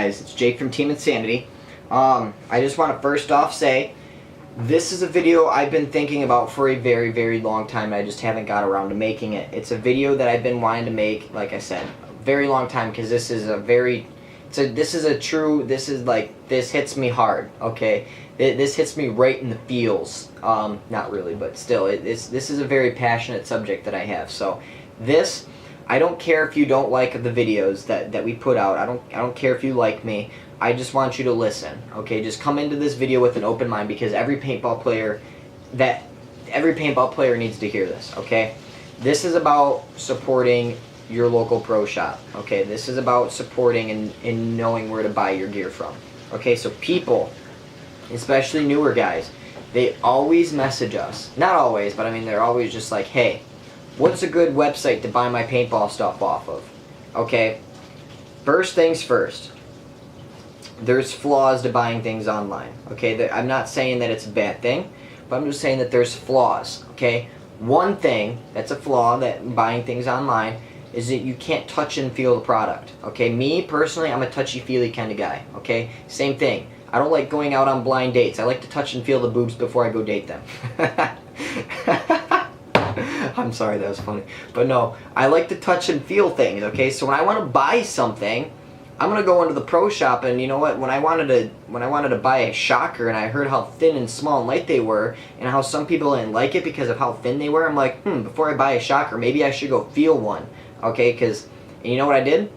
guys? It's Jake from Team Insanity. I just want to first off say, this is a video I've been thinking about for a very, very long time, and I just haven't got around to making it. It's a video that I've been wanting to make, like I said, a very long time, because this is this hits me hard, okay? This hits me right in the feels. Not really, but still, this is a very passionate subject that I have. So this, I don't care if you don't like the videos that we put out. I don't care if you like me. I just want you to listen, okay? Just come into this video with an open mind, because every paintball player needs to hear this, okay? This is about supporting your local pro shop, okay? This is about supporting and knowing where to buy your gear from, okay? So people, especially newer guys, they always message us. Not always, but I mean, they're always just like, hey, what's a good website to buy my paintball stuff off of? Okay, first things first, there's flaws to buying things online, okay? I'm not saying that it's a bad thing, but I'm just saying that there's flaws, okay? One thing that's a flaw that buying things online is that you can't touch and feel the product, okay? Me, personally, I'm a touchy-feely kind of guy, okay? Same thing. I don't like going out on blind dates. I like to touch and feel the boobs before I go date them. I'm sorry, that was funny. But no, I like to touch and feel things, okay? So when I want to buy something, I'm gonna go into the pro shop, and you know what? When I wanted to buy a shocker, and I heard how thin and small and light they were, and how some people didn't like it because of how thin they were, I'm like, before I buy a shocker, maybe I should go feel one, okay? And you know what I did?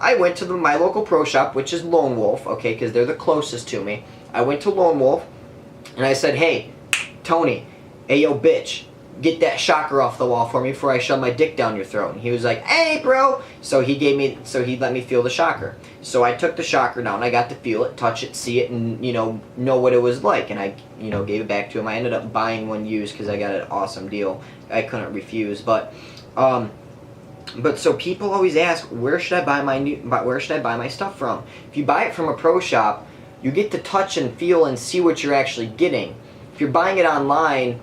I went to my local pro shop, which is Lone Wolf, okay, because they're the closest to me. I went to Lone Wolf, and I said, hey, Tony, hey, yo, bitch, get that shocker off the wall for me before I shove my dick down your throat. And he was like, hey, bro. So he let me feel the shocker. So I took the shocker down. I got to feel it, touch it, see it, and, know what it was like. And I, gave it back to him. I ended up buying one used because I got an awesome deal. I couldn't refuse. But so people always ask, where should I buy my stuff from? If you buy it from a pro shop, you get to touch and feel and see what you're actually getting. If you're buying it online,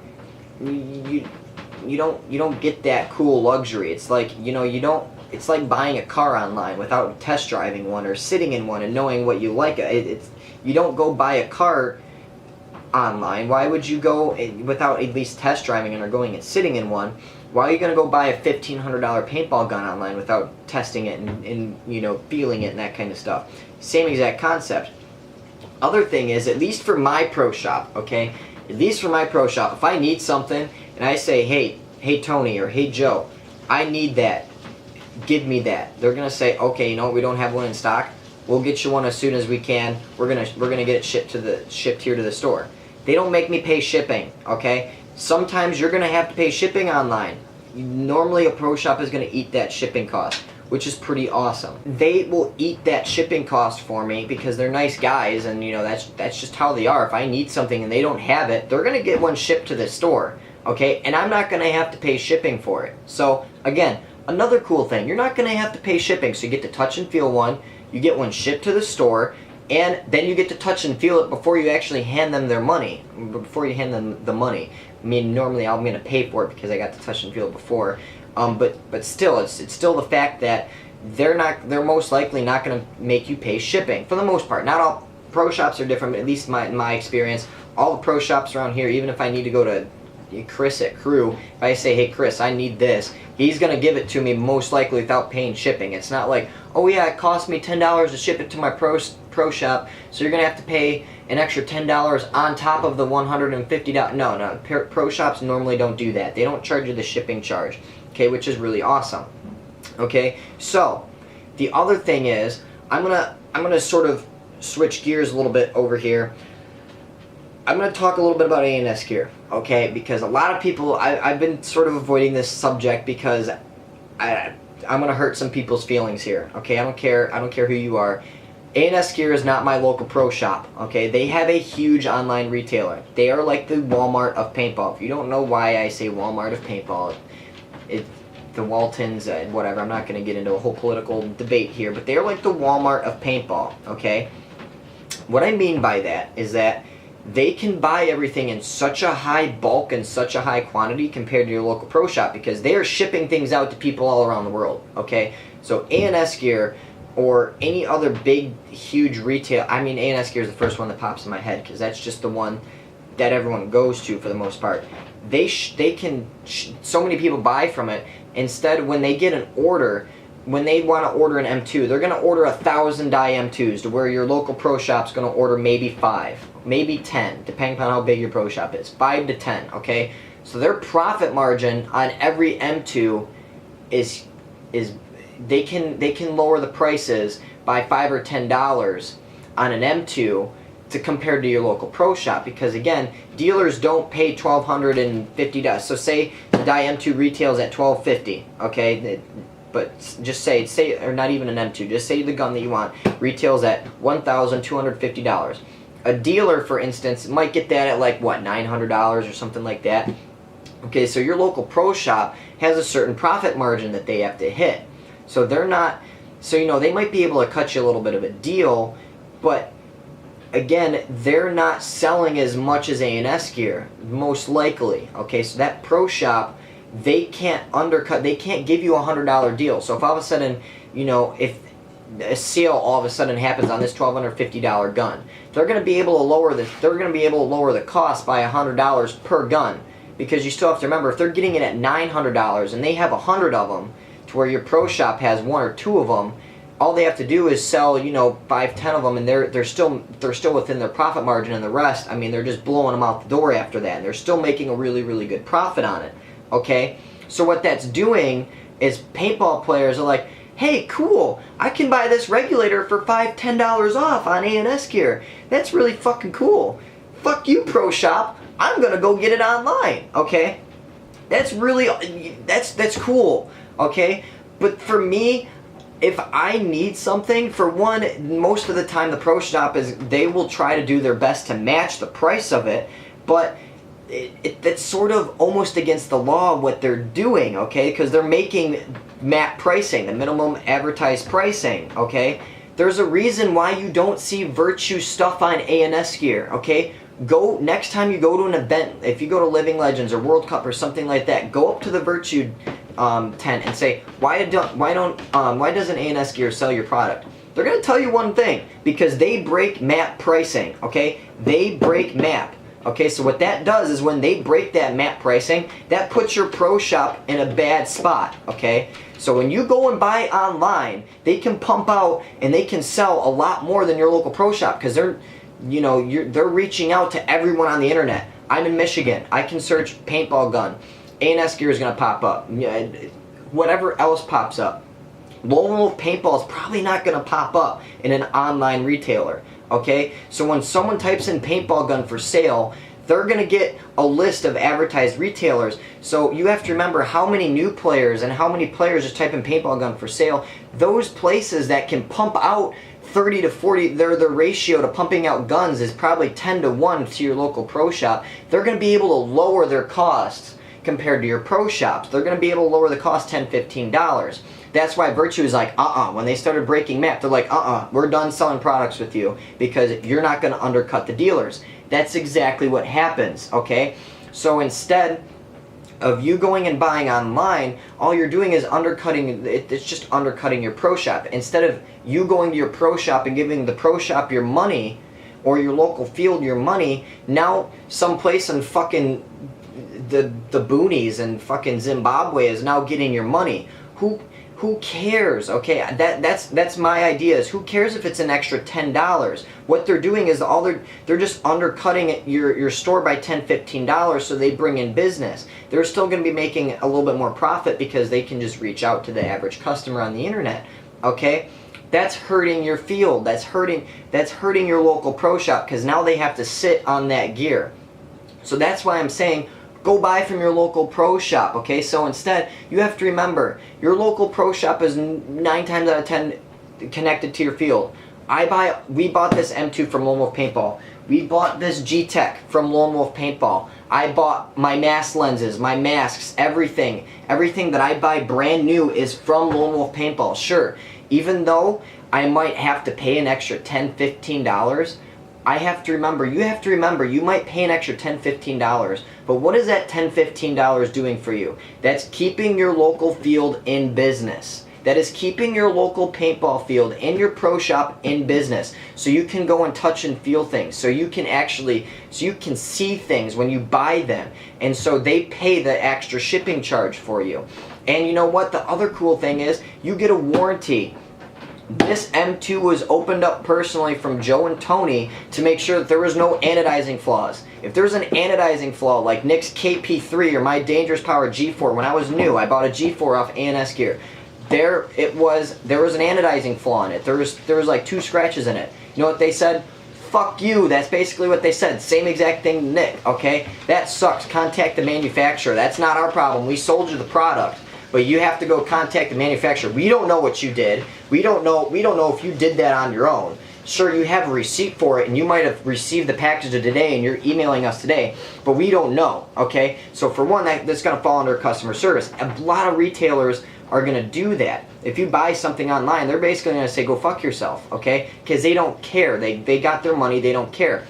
you don't get that cool luxury. It's like, it's like buying a car online without test driving one or sitting in one and knowing what you like. You don't go buy a car online. Why would you go without at least test driving it or going and sitting in one? Why are you going to go buy a $1,500 paintball gun online without testing it and feeling it and that kind of stuff? Same exact concept. Other thing is, at least for my pro shop, okay? At least for my pro shop, if I need something and I say, hey Tony or hey Joe, I need that, give me that. They're gonna say, okay, you know what, we don't have one in stock. We'll get you one as soon as we can. We're gonna get it shipped here to the store. They don't make me pay shipping, okay? Sometimes you're gonna have to pay shipping online. Normally a pro shop is gonna eat that shipping cost, which is pretty awesome. They will eat that shipping cost for me because they're nice guys, and that's just how they are. If I need something and they don't have it, they're gonna get one shipped to the store, okay? And I'm not gonna have to pay shipping for it. So again, another cool thing, you're not gonna have to pay shipping, so you get to touch and feel one, you get one shipped to the store, and then you get to touch and feel it before you actually hand them their money, before you hand them the money. I mean, normally I'm gonna pay for it because I got to touch and feel it before. But still, it's still the fact that they're most likely not going to make you pay shipping for the most part. Not all pro shops are different, but at least in my experience, all the pro shops around here, even if I need to go to Chris at Crew, if I say, hey Chris, I need this, he's going to give it to me most likely without paying shipping. It's not like, oh yeah, it cost me $10 to ship it to my pro shop, so you're going to have to pay an extra $10 on top of the $150. No, pro shops normally don't do that. They don't charge you the shipping charge. Okay, which is really awesome. Okay, so the other thing is, I'm gonna sort of switch gears a little bit over here. I'm gonna talk a little bit about A&S gear, okay? Because a lot of people, I've been sort of avoiding this subject because I'm gonna hurt some people's feelings here. Okay, I don't care who you are. A&S gear is not my local pro shop, okay? They have a huge online retailer. They are like the Walmart of paintball. If you don't know why I say Walmart of paintball, the Waltons, whatever, I'm not going to get into a whole political debate here, but they're like the Walmart of paintball, okay? What I mean by that is that they can buy everything in such a high bulk and such a high quantity compared to your local pro shop because they are shipping things out to people all around the world, okay? So A&S gear, or any other big, huge retail. I mean, A&S Gear is the first one that pops in my head because that's just the one that everyone goes to for the most part. So many people buy from it. Instead, when they get an order, when they want to order an M2, they're going to order 1,000 die M2s, to where your local pro shop's going to order maybe 5, maybe 10, depending on how big your pro shop is. 5 to 10, okay? So their profit margin on every M2 is they can lower the prices by $5 or $10 on an M2 to compare to your local pro shop, because again, dealers don't pay $1,250. So say the die M2 retails at $1,250, okay? But just say, or not even an M2, just say the gun that you want retails at $1,250. A dealer, for instance, might get that at like, what, $900 or something like that. Okay, so your local pro shop has a certain profit margin that they have to hit. So they're not, so you know, they might be able to cut you a little bit of a deal, but again, they're not selling as much as A&S Gear, most likely. Okay, so that pro shop, they can't undercut, they can't give you a $100 deal. So if all of a sudden, you know, if a sale all of a sudden happens on this $1,250 gun, they're going to be able to lower the cost by $100 per gun, because you still have to remember, if they're getting it at $900 and they have 100 of them, to where your pro shop has 1 or 2 of them, all they have to do is sell, you know, 5, 10 of them, and they're still within their profit margin, and the rest, I mean, they're just blowing them out the door after that, and they're still making a really, really good profit on it. Okay, so what that's doing is paintball players are like, hey, cool, I can buy this regulator for $5, $10 off on A&S Gear. That's really fucking cool. Fuck you, pro shop. I'm gonna go get it online. Okay, that's really, that's cool. Okay, but for me, if I need something, for one, most of the time the pro shop they will try to do their best to match the price of it, but that's sort of almost against the law what they're doing, okay? Because they're making MAP pricing, the minimum advertised pricing, okay? There's a reason why you don't see Virtue stuff on A&S Gear, okay? Go, next time you go to an event, if you go to Living Legends or World Cup or something like that, go up to the Virtue tent and say, why doesn't A&S Gear sell your product? They're going to tell you one thing, because they break MAP pricing, okay? They break MAP. Okay, so what that does is when they break that MAP pricing, that puts your pro shop in a bad spot, okay? So when you go and buy online, they can pump out and they can sell a lot more than your local pro shop, because they're reaching out to everyone on the internet. I'm in Michigan. I can search paintball gun. A&S Gear is going to pop up. Whatever else pops up. Lone Wolf Paintball is probably not going to pop up in an online retailer. Okay, so when someone types in paintball gun for sale, they're going to get a list of advertised retailers. So you have to remember how many new players and how many players just type in paintball gun for sale. Those places that can pump out 30 to 40, their ratio to pumping out guns is probably 10 to 1 to your local pro shop. They're going to be able to lower their costs compared to your pro shops. They're going to be able to lower the cost $10, $15. That's why Virtue is like, when they started breaking MAP, they're like, we're done selling products with you because you're not going to undercut the dealers. That's exactly what happens, okay? So instead of you going and buying online, all you're doing is undercutting, it's just undercutting your pro shop. Instead of you going to your pro shop and giving the pro shop your money, or your local field your money, now someplace in fucking the boonies and fucking Zimbabwe is now getting your money. Who cares? Okay, that's my idea. Is who cares if it's an extra $10? What they're doing is they're just undercutting your store by $10, $15 so they bring in business. They're still going to be making a little bit more profit because they can just reach out to the average customer on the internet. Okay, that's hurting your field. That's hurting your local pro shop, because now they have to sit on that gear. So that's why I'm saying, go buy from your local pro shop, okay? So instead, you have to remember, your local pro shop is 9 times out of 10 connected to your field. We bought this M2 from Lone Wolf Paintball. We bought this G-Tech from Lone Wolf Paintball. I bought my mask lenses, my masks, everything. Everything that I buy brand new is from Lone Wolf Paintball. Sure, even though I might have to pay an extra $10, $15, you have to remember, you might pay an extra $10, $15, but what is that $10, $15 doing for you? That's keeping your local field in business. that is keeping your local paintball field and your pro shop in business, so you can go and touch and feel things, so you can see things when you buy them, and so they pay the extra shipping charge for you. And you know what? The other cool thing is you get a warranty. This M2 was opened up personally from Joe and Tony to make sure that there was no anodizing flaws. If there's an anodizing flaw like Nick's KP3 or my Dangerous Power G4, when I was new, I bought a G4 off A&S Gear. There was an anodizing flaw in it. There was like 2 scratches in it. You know what they said? Fuck you. That's basically what they said. Same exact thing to Nick, okay? That sucks. Contact the manufacturer. That's not our problem. We sold you the product. But you have to go contact the manufacturer. We don't know what you did. We don't know if you did that on your own. Sure, you have a receipt for it, and you might have received the package today, and you're emailing us today, but we don't know, okay? So for one, that's going to fall under customer service. A lot of retailers are going to do that. If you buy something online, they're basically going to say, go fuck yourself, okay? Because they don't care. They got their money. They don't care.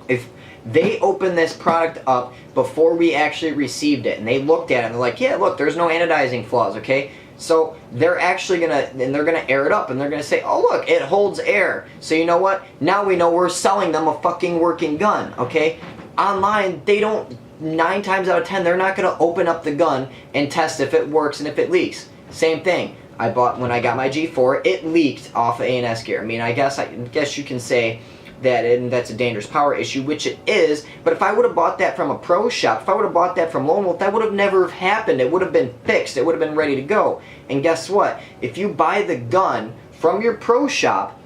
If they opened this product up before we actually received it, and they looked at it, and they're like, yeah, look, there's no anodizing flaws, okay? So they're actually gonna air it up, and they're gonna say, oh look, it holds air. So you know what? Now we know we're selling them a fucking working gun, okay? Online, they don't, 9 times out of 10, they're not gonna open up the gun and test if it works and if it leaks. Same thing. When I got my G4, it leaked off of A&S Gear. I mean, I guess you can say that, and that's a Dangerous Power issue, which it is, but if I would have bought that from a pro shop, if I would have bought that from Lone Wolf, that would have never happened. It would have been fixed. It would have been ready to go. And guess what? If you buy the gun from your pro shop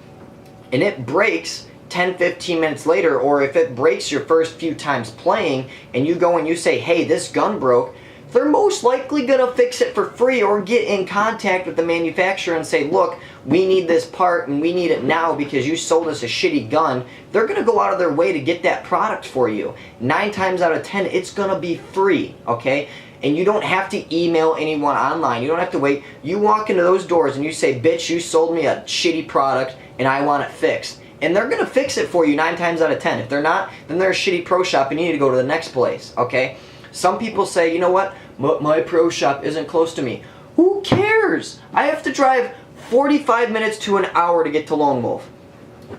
and it breaks 10-15 minutes later, or if it breaks your first few times playing and you go and you say, hey, this gun broke, they're most likely going to fix it for free or get in contact with the manufacturer and say, look, we need this part and we need it now because you sold us a shitty gun. They're going to go out of their way to get that product for you. 9 times out of 10, it's going to be free, okay? And you don't have to email anyone online. You don't have to wait. You walk into those doors and you say, bitch, you sold me a shitty product and I want it fixed. And they're going to fix it for you 9 times out of 10. If they're not, then they're a shitty pro shop and you need to go to the next place, okay? Some people say, you know what, my pro shop isn't close to me. Who cares? I have to drive 45 minutes to an hour to get to Lone Wolf.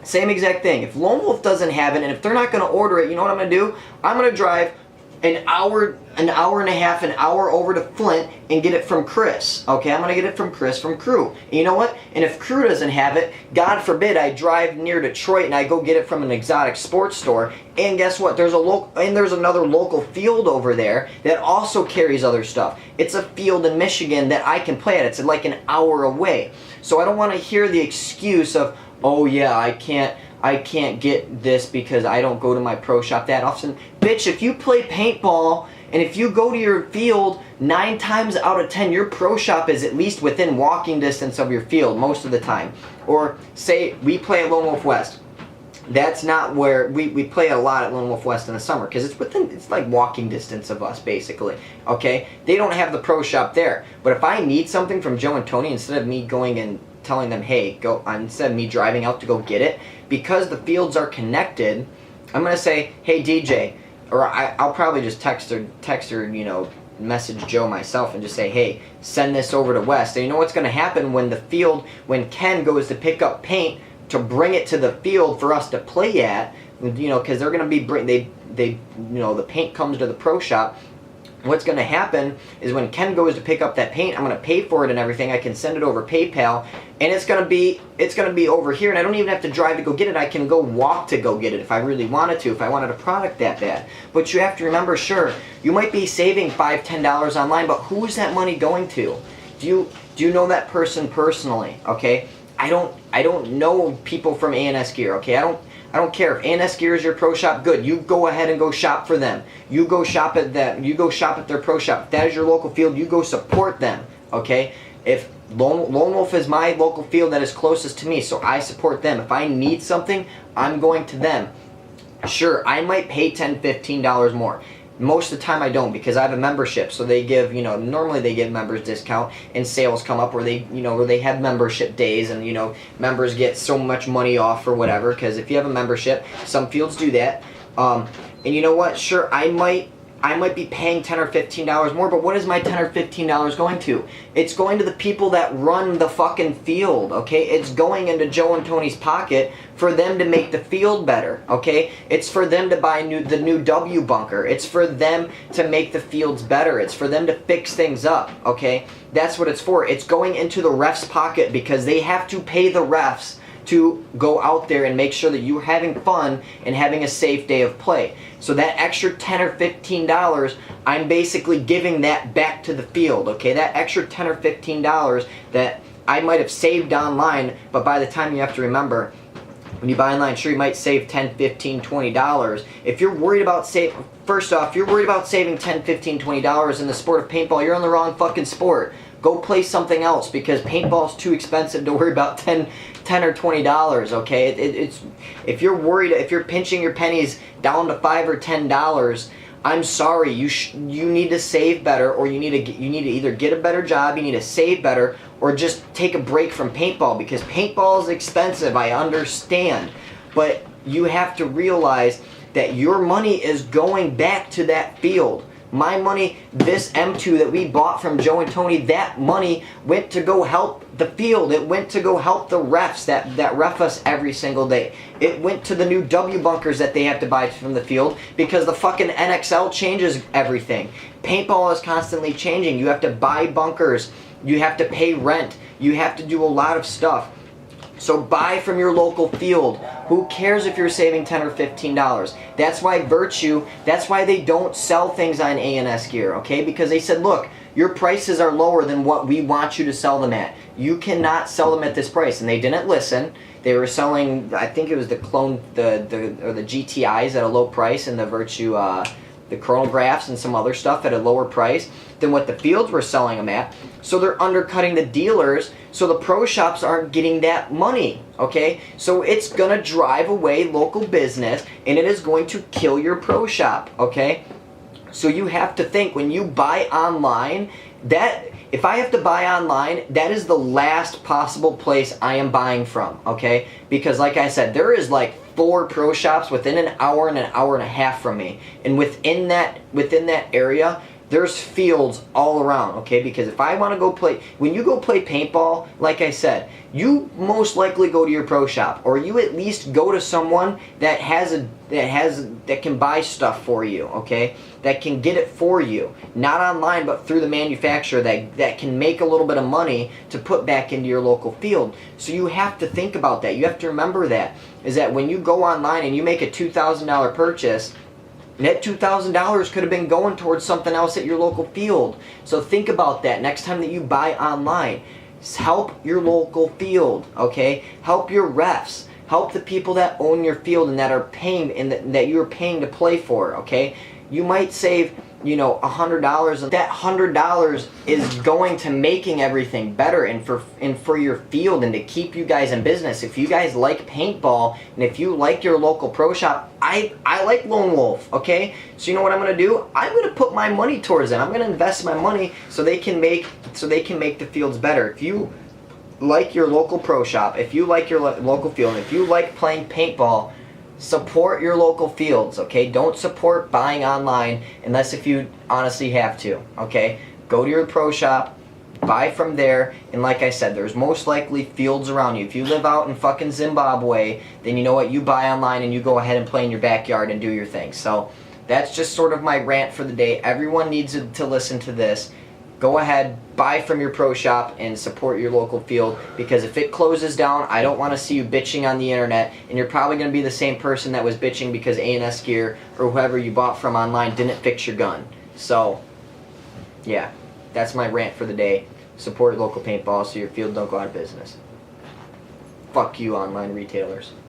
Same exact thing. If Lone Wolf doesn't have it, and if they're not going to order it, you know what I'm going to do? I'm going to drive an hour and a half, an hour over to Flint and get it from Chris. Okay, I'm going to get it from Chris from Crew. And you know what? And if Crew doesn't have it, God forbid I drive near Detroit and I go get it from an exotic sports store. And guess what? There's another local field over there that also carries other stuff. It's a field in Michigan that I can play at. It's like an hour away. So I don't want to hear the excuse of, oh yeah, I can't get this because I don't go to my pro shop that often. Bitch, if you play paintball and if you go to your field, 9 times out of 10 your pro shop is at least within walking distance of your field most of the time. Or say we play at Lone Wolf West. That's not where we play a lot at Lone Wolf West in the summer because it's like walking distance of us basically. Okay, they don't have the pro shop there. But if I need something from Joe and Tony, instead of me going and telling them, hey, go, instead of me driving out to go get it, because the fields are connected, I'm gonna say, hey DJ, or I'll probably just text her, you know, message Joe myself and just say, hey, send this over to West. And you know what's gonna happen when Ken goes to pick up paint to bring it to the field for us to play at, you know, because they're gonna be you know, the paint comes to the pro shop. What's going to happen is when Ken goes to pick up that paint, I'm going to pay for it and everything. I can send it over PayPal, and it's going to be over here, and I don't even have to drive to go get it. I can go walk to go get it if I really wanted to, if I wanted a product that bad. But you have to remember, sure, you might be saving $5, $10 online, but who is that money going to? Do you know that person personally? Okay, I don't know people from A&S Gear. Okay, I don't care if A&S Gear is your pro shop. Good, you go ahead and go shop for them. You go shop at them. You go shop at their pro shop. If that is your local field, you go support them. Okay. If Lone Wolf is my local field that is closest to me, so I support them. If I need something, I'm going to them. Sure, I might pay $10, $15 more. Most of the time I don't because I have a membership, so they give, you know, normally they give members discount and sales come up where they, you know, where they have membership days and, you know, members get so much money off or whatever, because if you have a membership, some fields do that. And you know what, sure, I might I might be paying $10 or $15 more, but what is my $10 or $15 going to? It's going to the people that run the fucking field, okay? It's going into Joe and Tony's pocket for them to make the field better, okay? It's for them to buy the new W bunker. It's for them to make the fields better. It's for them to fix things up, okay? That's what it's for. It's going into the refs' pocket because they have to pay the refs to go out there and make sure that you're having fun and having a safe day of play. So that extra $10 or $15, I'm basically giving that back to the field, okay? That extra $10 or $15 that I might have saved online, but by the time you have to remember, when you buy online, sure, you might save $10, $15, $20. If you're worried about first off, if you're worried about saving $10, $15, $20 in the sport of paintball, you're in the wrong fucking sport. Go play something else because paintball's too expensive to worry about $10 or $20, okay? It's if you're worried, if you're pinching your pennies down to $5 or $10, I'm sorry, you need to save better, or you need to either get a better job, you need to save better, or just take a break from paintball, because paintball is expensive, I understand, but you have to realize that your money is going back to that field. My money, this M2 that we bought from Joe and Tony, that money went to go help the field. It went to go help the refs that ref us every single day. It went to the new W bunkers that they have to buy from the field because the fucking NXL changes everything. Paintball is constantly changing. You have to buy bunkers. You have to pay rent. You have to do a lot of stuff. So buy from your local field. Who cares if you're saving $10 or $15? That's why Virtue, that's why they don't sell things on A&S Gear, okay? Because they said, look, your prices are lower than what we want you to sell them at. You cannot sell them at this price. And they didn't listen. They were selling, I think it was the GTIs at a low price, and the Virtue, the chronographs and some other stuff at a lower price than what the fields were selling them at. So they're undercutting the dealers, so the pro shops aren't getting that money, okay? So it's gonna drive away local business, and it is going to kill your pro shop, okay? So you have to think, when you buy online, that if I have to buy online, that is the last possible place I am buying from, okay? Because like I said, there is like 4 pro shops within an hour and a half from me, and within that area, there's fields all around, okay? Because if I want to go play, when you go play paintball, like I said, you most likely go to your pro shop, or you at least go to someone that can buy stuff for you, okay? That can get it for you, not online, but through the manufacturer that can make a little bit of money to put back into your local field. So you have to think about that. You have to remember that, is that when you go online and you make a $2,000 purchase, that $2,000 could have been going towards something else at your local field. So think about that next time that you buy online. Help your local field, okay? Help your refs. Help the people that own your field and that are paying, and that you're paying to play for, okay? You might save, you know, $100, and that $100 is going to making everything better and for your field and to keep you guys in business. If you guys like paintball and if you like your local pro shop, I like Lone Wolf, okay? So you know what I'm gonna do? I'm gonna put my money towards it. I'm gonna invest my money so they can make the fields better. If you like your local pro shop, if you like your local field, and if you like playing paintball, support your local fields, okay? Don't support buying online unless if you honestly have to, okay? Go to your pro shop, buy from there, and like I said, there's most likely fields around you. If you live out in fucking Zimbabwe, then you know what? You buy online and you go ahead and play in your backyard and do your thing. So that's just sort of my rant for the day. Everyone needs to listen to this. Go ahead, buy from your pro shop, and support your local field, because if it closes down, I don't want to see you bitching on the internet, and you're probably going to be the same person that was bitching because A&S Gear or whoever you bought from online didn't fix your gun. So, yeah, that's my rant for the day. Support local paintball so your field don't go out of business. Fuck you, online retailers.